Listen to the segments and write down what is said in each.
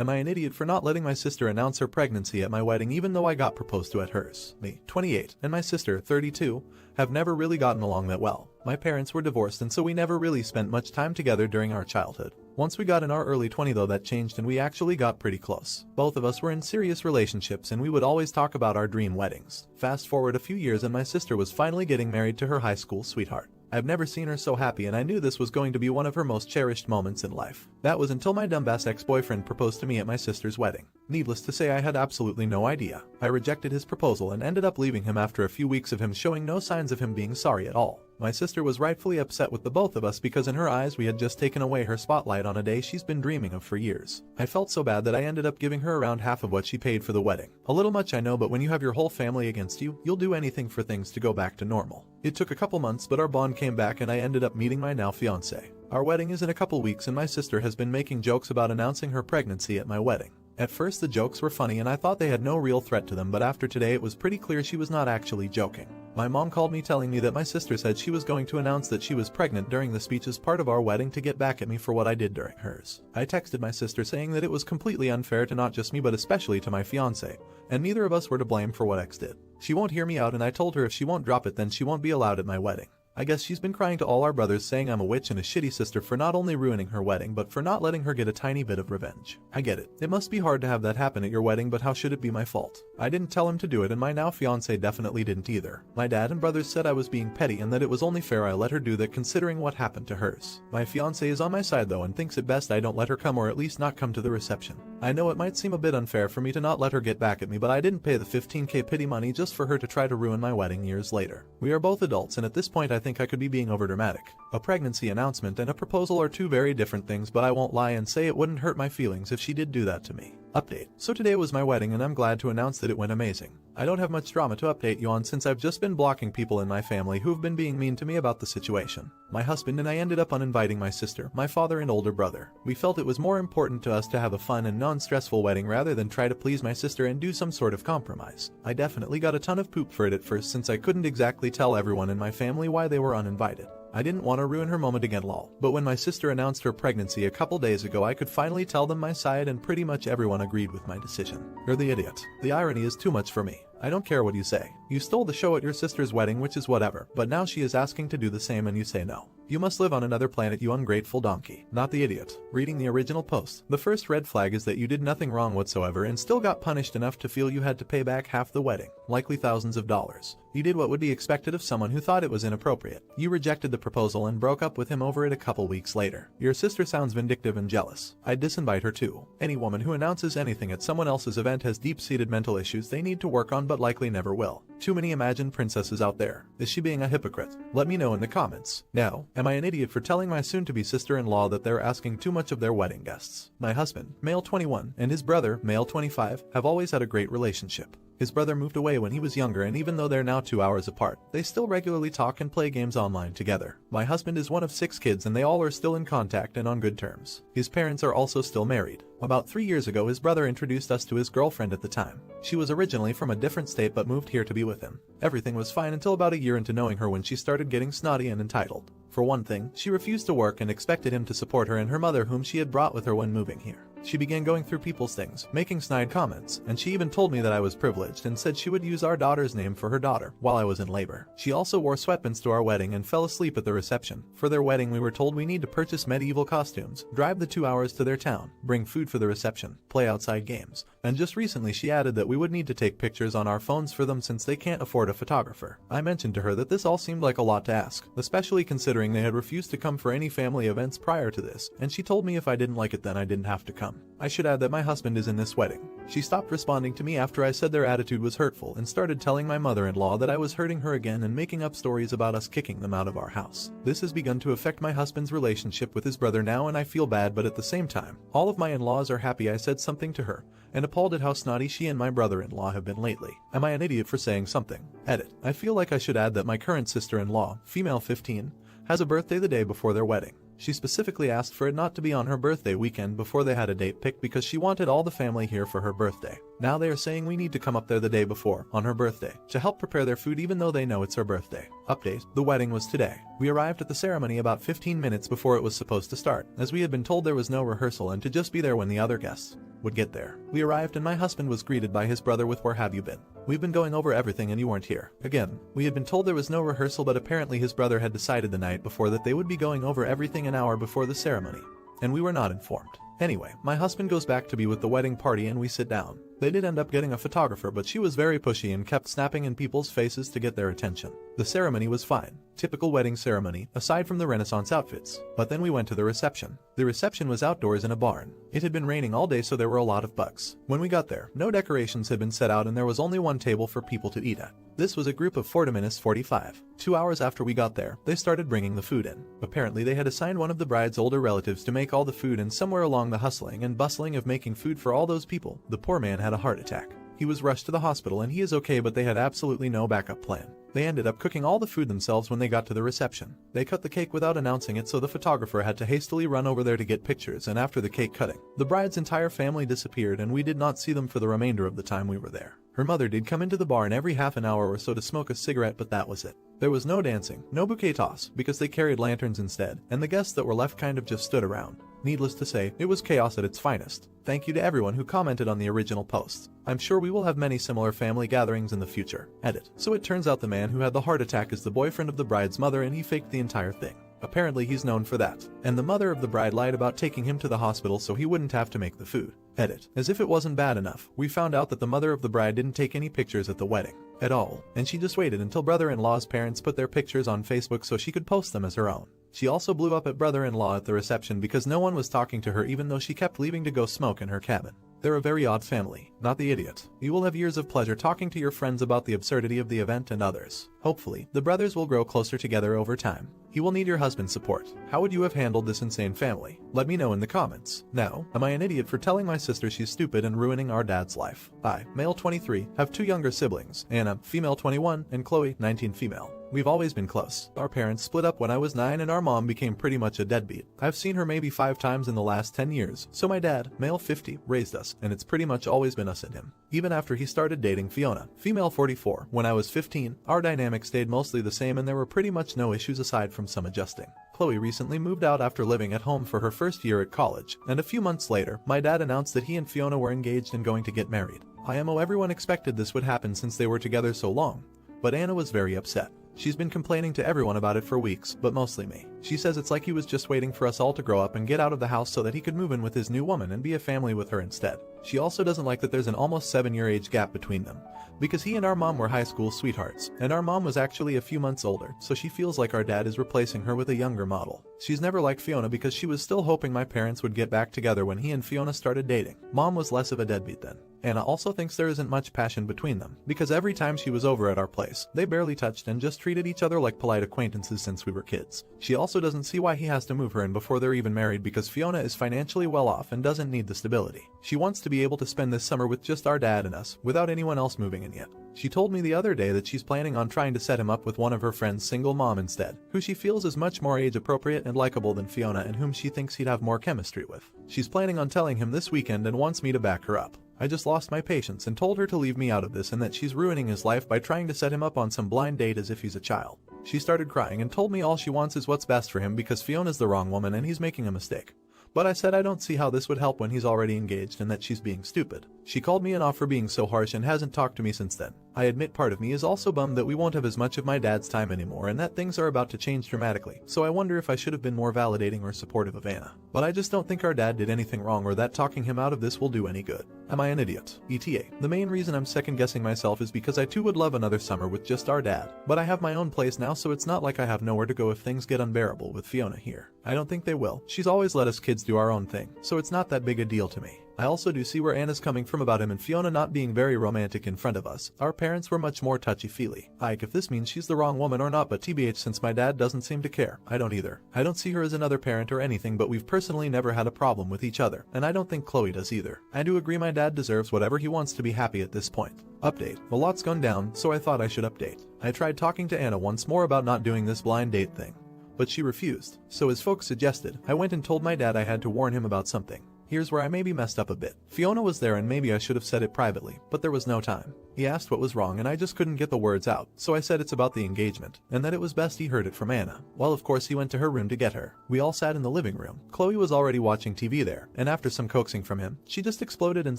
Am I an idiot for not letting my sister announce her pregnancy at my wedding even though I got proposed to at hers? Me, 28, and my sister, 32, have never really gotten along that well. My parents were divorced and so we never really spent much time together during our childhood. Once we got in our early 20s though that changed and we actually got pretty close. Both of us were in serious relationships and we would always talk about our dream weddings. Fast forward a few years and my sister was finally getting married to her high school sweetheart. I've never seen her so happy and I knew this was going to be one of her most cherished moments in life. That was until my dumbass ex-boyfriend proposed to me at my sister's wedding. Needless to say I had absolutely no idea. I rejected his proposal and ended up leaving him after a few weeks of him showing no signs of him being sorry at all. My sister was rightfully upset with the both of us because in her eyes we had just taken away her spotlight on a day she's been dreaming of for years. I felt so bad that I ended up giving her around half of what she paid for the wedding. A little much I know, but when you have your whole family against you, you'll do anything for things to go back to normal. It took a couple months but our bond came back and I ended up meeting my now fiancé. Our wedding is in a couple weeks and my sister has been making jokes about announcing her pregnancy at my wedding. At first the jokes were funny and I thought they had no real threat to them, but after today it was pretty clear she was not actually joking. My mom called me telling me that my sister said she was going to announce that she was pregnant during the speech as part of our wedding to get back at me for what I did during hers. I texted my sister saying that it was completely unfair to not just me but especially to my fiancé, and neither of us were to blame for what X did. She won't hear me out and I told her if she won't drop it then she won't be allowed at my wedding. I guess she's been crying to all our brothers saying I'm a witch and a shitty sister for not only ruining her wedding but for not letting her get a tiny bit of revenge. I get it. It must be hard to have that happen at your wedding, but how should it be my fault? I didn't tell him to do it and my now fiancé definitely didn't either. My dad and brothers said I was being petty and that it was only fair I let her do that considering what happened to hers. My fiancé is on my side though and thinks it best I don't let her come, or at least not come to the reception. I know it might seem a bit unfair for me to not let her get back at me, but I didn't pay the 15k pity money just for her to try to ruin my wedding years later. We are both adults and at this point I think I could be being overdramatic. A pregnancy announcement and a proposal are two very different things, but I won't lie and say it wouldn't hurt my feelings if she did do that to me. Update. So today was my wedding and I'm glad to announce that it went amazing. I don't have much drama to update you on since I've just been blocking people in my family who've been being mean to me about the situation. My husband and I ended up uninviting my sister, my father and older brother. We felt it was more important to us to have a fun and non-stressful wedding rather than try to please my sister and do some sort of compromise. I definitely got a ton of poop for it at first since I couldn't exactly tell everyone in my family why they were uninvited. I didn't want to ruin her moment again lol. But when my sister announced her pregnancy a couple days ago I could finally tell them my side and pretty much everyone agreed with my decision. You're the idiot. The irony is too much for me. I don't care what you say. You stole the show at your sister's wedding, which is whatever, but now she is asking to do the same and you say no. You must live on another planet, you ungrateful donkey. Not the idiot. Reading the original post. The first red flag is that you did nothing wrong whatsoever and still got punished enough to feel you had to pay back half the wedding, likely thousands of dollars. You did what would be expected of someone who thought it was inappropriate. You rejected the proposal and broke up with him over it a couple weeks later. Your sister sounds vindictive and jealous. I'd disinvite her too. Any woman who announces anything at someone else's event has deep-seated mental issues they need to work on but likely never will. Too many imagined princesses out there. Is she being a hypocrite? Let me know in the comments. Now, am I an idiot for telling my soon-to-be sister-in-law that they're asking too much of their wedding guests? My husband, male 21, and his brother, male 25, have always had a great relationship. His brother moved away when he was younger and even though they're now 2 hours apart, they still regularly talk and play games online together. My husband is one of 6 kids and they all are still in contact and on good terms. His parents are also still married. About 3 years ago his brother introduced us to his girlfriend at the time. She was originally from a different state but moved here to be with him. Everything was fine until about a year into knowing her when she started getting snotty and entitled. For one thing, she refused to work and expected him to support her and her mother whom she had brought with her when moving here. She began going through people's things, making snide comments, and she even told me that I was privileged and said she would use our daughter's name for her daughter while I was in labor. She also wore sweatpants to our wedding and fell asleep at the reception. For their wedding we were told we need to purchase medieval costumes, drive the 2 hours to their town, bring food for the reception, play outside games, and just recently she added that we would need to take pictures on our phones for them since they can't afford a photographer. I mentioned to her that this all seemed like a lot to ask, especially considering they had refused to come for any family events prior to this, and she told me if I didn't like it then I didn't have to come. I should add that my husband is in this wedding. She stopped responding to me after I said their attitude was hurtful and started telling my mother-in-law that I was hurting her again and making up stories about us kicking them out of our house. This has begun to affect my husband's relationship with his brother now and I feel bad, but at the same time, all of my in-laws are happy I said something to her and appalled at how snotty she and my brother-in-law have been lately. Am I an idiot for saying something? Edit. I feel like I should add that my current sister-in-law, female 15, has a birthday the day before their wedding. She specifically asked for it not to be on her birthday weekend before they had a date picked because she wanted all the family here for her birthday. Now they are saying we need to come up there the day before, on her birthday, to help prepare their food even though they know it's her birthday. Update, the wedding was today. We arrived at the ceremony about 15 minutes before it was supposed to start, as we had been told there was no rehearsal and to just be there when the other guests would get there. We arrived and my husband was greeted by his brother with "Where have you been? We've been going over everything and you weren't here." Again, we had been told there was no rehearsal, but apparently his brother had decided the night before that they would be going over everything an hour before the ceremony, and we were not informed. Anyway, my husband goes back to be with the wedding party and we sit down. They did end up getting a photographer, but she was very pushy and kept snapping in people's faces to get their attention. The ceremony was fine. Typical wedding ceremony, aside from the Renaissance outfits. But then we went to the reception. The reception was outdoors in a barn. It had been raining all day, so there were a lot of bugs. When we got there, no decorations had been set out and there was only one table for people to eat at. This was a group of 4 to minus 45. 2 hours after we got there, they started bringing the food in. Apparently they had assigned one of the bride's older relatives to make all the food, and somewhere along the hustling and bustling of making food for all those people, the poor man had a heart attack. He was rushed to the hospital and he is okay, but they had absolutely no backup plan. They ended up cooking all the food themselves when they got to the reception. They cut the cake without announcing it, so the photographer had to hastily run over there to get pictures, and after the cake cutting, the bride's entire family disappeared and we did not see them for the remainder of the time we were there. Her mother did come into the barn every half an hour or so to smoke a cigarette, but that was it. There was no dancing, no bouquet toss, because they carried lanterns instead, and the guests that were left kind of just stood around. Needless to say, it was chaos at its finest. Thank you to everyone who commented on the original posts. I'm sure we will have many similar family gatherings in the future. Edit. So it turns out the man who had the heart attack is the boyfriend of the bride's mother, and he faked the entire thing. Apparently he's known for that. And the mother of the bride lied about taking him to the hospital so he wouldn't have to make the food. Edit. As if it wasn't bad enough, we found out that the mother of the bride didn't take any pictures at the wedding at all, and she just waited until brother-in-law's parents put their pictures on Facebook so she could post them as her own. She also blew up at brother-in-law at the reception because no one was talking to her, even though she kept leaving to go smoke in her cabin. They're a very odd family, not the idiot. You will have years of pleasure talking to your friends about the absurdity of the event and others. Hopefully, the brothers will grow closer together over time. He will need your husband's support. How would you have handled this insane family? Let me know in the comments. Now, am I an idiot for telling my sister she's stupid and ruining our dad's life? I, male 23, have 2 younger siblings, Anna, female 21, and Chloe, 19, female. We've always been close. Our parents split up when I was 9 and our mom became pretty much a deadbeat. I've seen her maybe 5 times in the last 10 years, so my dad, male 50, raised us, and it's pretty much always been us and him. Even after he started dating Fiona, female 44, when I was 15, our dynamic stayed mostly the same and there were pretty much no issues aside from some adjusting. Chloe recently moved out after living at home for her first year at college, and a few months later, my dad announced that he and Fiona were engaged and going to get married. IMO, everyone expected this would happen since they were together so long, but Anna was very upset. She's been complaining to everyone about it for weeks, but mostly me. She says it's like he was just waiting for us all to grow up and get out of the house so that he could move in with his new woman and be a family with her instead. She also doesn't like that there's an almost 7-year age gap between them, because he and our mom were high school sweethearts, and our mom was actually a few months older, so she feels like our dad is replacing her with a younger model. She's never liked Fiona because she was still hoping my parents would get back together when he and Fiona started dating. Mom was less of a deadbeat then. Anna also thinks there isn't much passion between them, because every time she was over at our place, they barely touched and just treated each other like polite acquaintances since we were kids. She also doesn't see why he has to move her in before they're even married, because Fiona is financially well off and doesn't need the stability. She wants to be able to spend this summer with just our dad and us, without anyone else moving in yet. She told me the other day that she's planning on trying to set him up with one of her friends' single mom instead, who she feels is much more age appropriate and likable than Fiona and whom she thinks he'd have more chemistry with. She's planning on telling him this weekend and wants me to back her up. I just lost my patience and told her to leave me out of this and that she's ruining his life by trying to set him up on some blind date as if he's a child. She started crying and told me all she wants is what's best for him because Fiona's the wrong woman and he's making a mistake. But I said I don't see how this would help when he's already engaged and that she's being stupid. She called me an off for being so harsh and hasn't talked to me since then. I admit part of me is also bummed that we won't have as much of my dad's time anymore and that things are about to change dramatically, so I wonder if I should have been more validating or supportive of Anna. But I just don't think our dad did anything wrong or that talking him out of this will do any good. Am I an idiot? ETA. The main reason I'm second guessing myself is because I too would love another summer with just our dad, but I have my own place now, so it's not like I have nowhere to go if things get unbearable with Fiona here. I don't think they will. She's always let us kids do our own thing, so it's not that big a deal to me. I also do see where Anna's coming from about him and Fiona not being very romantic in front of us. Our parents were much more touchy-feely. Ike, if this means she's the wrong woman or not, but TBH, since my dad doesn't seem to care. I don't either. I don't see her as another parent or anything, but we've personally never had a problem with each other, and I don't think Chloe does either. I do agree my dad deserves whatever he wants to be happy at this point. Update. A lot's gone down, so I thought I should update. I tried talking to Anna once more about not doing this blind date thing, but she refused. So as folks suggested, I went and told my dad I had to warn him about something. Here's where I maybe messed up a bit. Fiona was there and maybe I should have said it privately, but there was no time. He asked what was wrong and I just couldn't get the words out, so I said it's about the engagement, and that it was best he heard it from Anna. Well, of course he went to her room to get her. We all sat in the living room. Chloe was already watching TV there, and after some coaxing from him, she just exploded and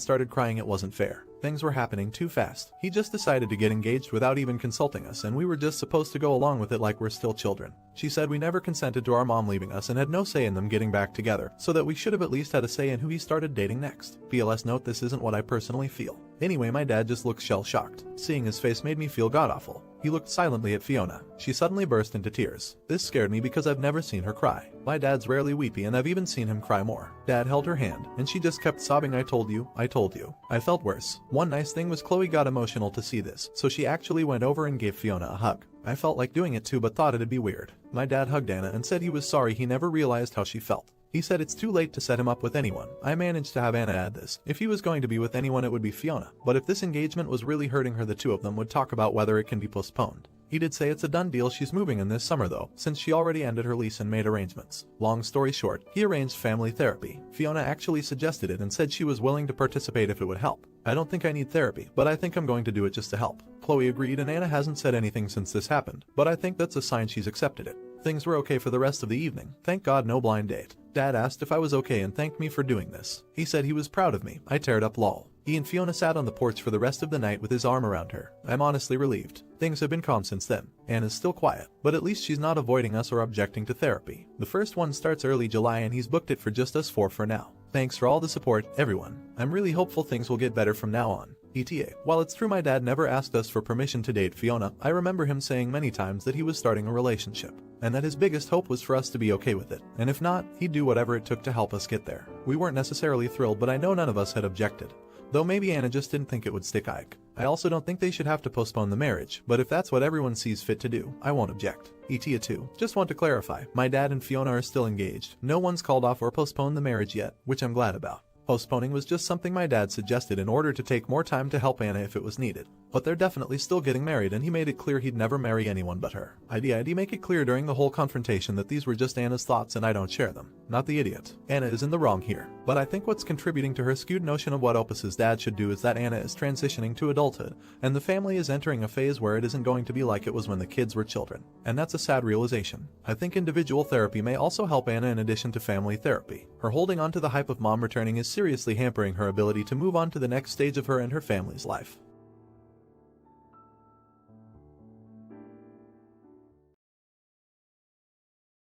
started crying it wasn't fair. Things were happening too fast. He just decided to get engaged without even consulting us, and we were just supposed to go along with it like we're still children. She said we never consented to our mom leaving us and had no say in them getting back together, so that we should have at least had a say in who he started dating next. PLS note, this isn't what I personally feel. Anyway, my dad just looked shell-shocked. Seeing his face made me feel god-awful. He looked silently at Fiona. She suddenly burst into tears. This scared me because I've never seen her cry. My dad's rarely weepy and I've even seen him cry more. Dad held her hand, and she just kept sobbing, I told you, I told you. I felt worse. One nice thing was Chloe got emotional to see this, so she actually went over and gave Fiona a hug. I felt like doing it too but thought it'd be weird. My dad hugged Anna and said he was sorry he never realized how she felt. He said it's too late to set him up with anyone. I managed to have Anna add this. If he was going to be with anyone it would be Fiona, but if this engagement was really hurting her the two of them would talk about whether it can be postponed. He did say it's a done deal, she's moving in this summer though, since she already ended her lease and made arrangements. Long story short, he arranged family therapy. Fiona actually suggested it and said she was willing to participate if it would help. I don't think I need therapy, but I think I'm going to do it just to help. Chloe agreed and Anna hasn't said anything since this happened, but I think that's a sign she's accepted it. Things were okay for the rest of the evening. Thank God no blind date. Dad asked if I was okay and thanked me for doing this. He said he was proud of me. I teared up lol. He and Fiona sat on the porch for the rest of the night with his arm around her. I'm honestly relieved. Things have been calm since then. Anna's still quiet, but at least she's not avoiding us or objecting to therapy. The first one starts early July and he's booked it for just us four for now. Thanks for all the support, everyone. I'm really hopeful things will get better from now on. ETA. While it's true my dad never asked us for permission to date Fiona, I remember him saying many times that he was starting a relationship, and that his biggest hope was for us to be okay with it, and if not, he'd do whatever it took to help us get there. We weren't necessarily thrilled, but I know none of us had objected. Though maybe Anna just didn't think it would stick. I also don't think they should have to postpone the marriage, but if that's what everyone sees fit to do, I won't object. ETA 2. Just want to clarify, my dad and Fiona are still engaged. No one's called off or postponed the marriage yet, which I'm glad about. Postponing was just something my dad suggested in order to take more time to help Anna if it was needed. But they're definitely still getting married and he made it clear he'd never marry anyone but her. I'd make it clear during the whole confrontation that these were just Anna's thoughts and I don't share them. Not the idiot. Anna is in the wrong here. But I think what's contributing to her skewed notion of what Opus's dad should do is that Anna is transitioning to adulthood, and the family is entering a phase where it isn't going to be like it was when the kids were children. And that's a sad realization. I think individual therapy may also help Anna in addition to family therapy. Her holding on to the hype of mom returning is seriously hampering her ability to move on to the next stage of her and her family's life.